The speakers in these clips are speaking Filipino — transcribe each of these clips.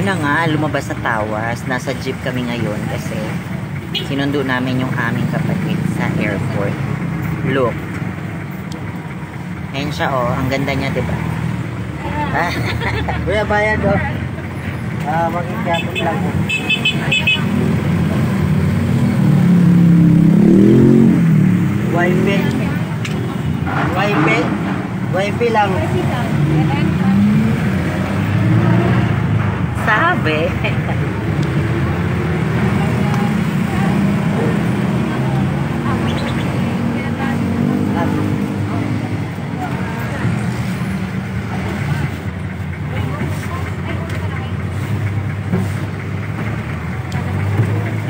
Ayun na nga, lumabas sa tawas. Nasa jeep kami ngayon kasi sinundo namin yung aming kapatid sa airport. Look. Ayan siya, oh. Ang ganda niya, diba? Kuya, bayad, oh. Mag-ikyapot lang po. Wifi. Wifi. Wifi lang. Sabi.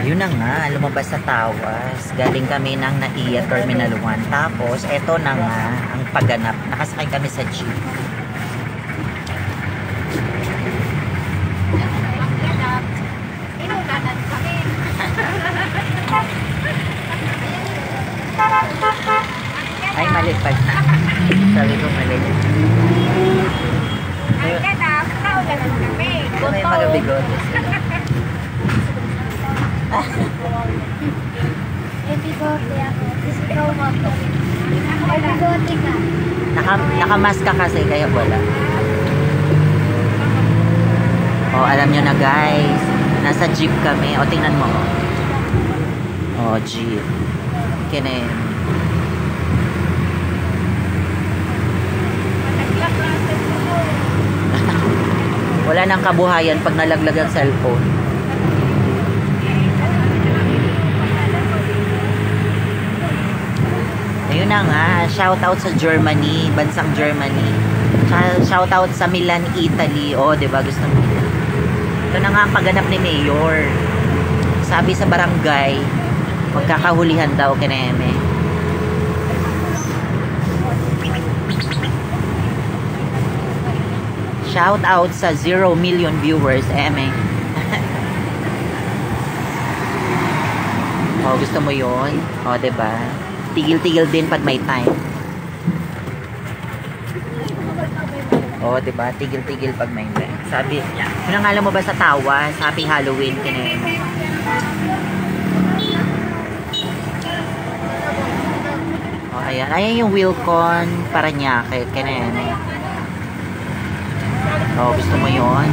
Yun na nga, lumabas sa tawas. Galing kami ng NAIA Terminal 1. Tapos, eto na nga ang pagganap. Nakasakay kami sa jeep. Ay, mali pa. Sabi ko mali. May magabigote sila. Nakamask ka kasi kaya wala. Oh, alam nyo na guys, nasa jeep kami. O, tingnan mo. Oh, jeep. Kinin. Wala nang kabuhayan pag nalaglag ang cellphone. Ayun na nga, shoutout sa Germany, bansang Germany. Shoutout sa Milan, Italy. Oh, 'di ba? Gusto mo. Ito na nga ang pagganap ni Mayor. Sabi sa barangay, magkakahulihan daw kineme. Shoutout sa 0 million viewers, eme. Oh, gusto mo 'yon? Oh, 'di ba? Tigil-tigil din pag may time. Oh, 'di ba? Tigil-tigil pag may time. Sabi, yun ang alam mo ba sa tawas? Happy Halloween kineme. Oh, ayan. Ayan yung Wilcon Parañaque kineme. Oh, gusto mo 'yon?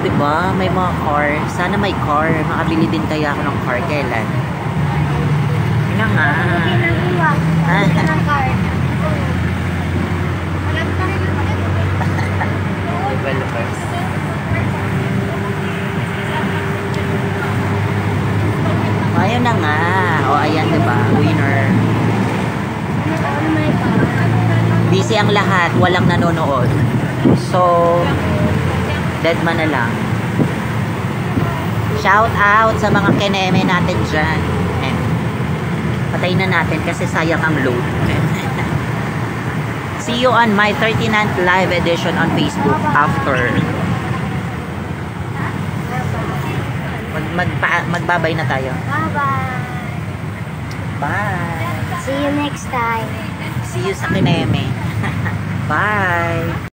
Diba? May mga car. Sana may car. Makabili din kaya ako ng car. Kailan? Yun na nga. Developers. Ayun na nga. O, ayan, diba? Winner. Busy ang lahat. Walang nanonood. So, dead man na lang. Shout out sa mga kineme natin dyan. Patayin na natin kasi sayang ang load. See you on my 39th live edition on Facebook after. Magbabay na tayo. Bye-bye. Bye. See you next time. See you sa kineme. Bye.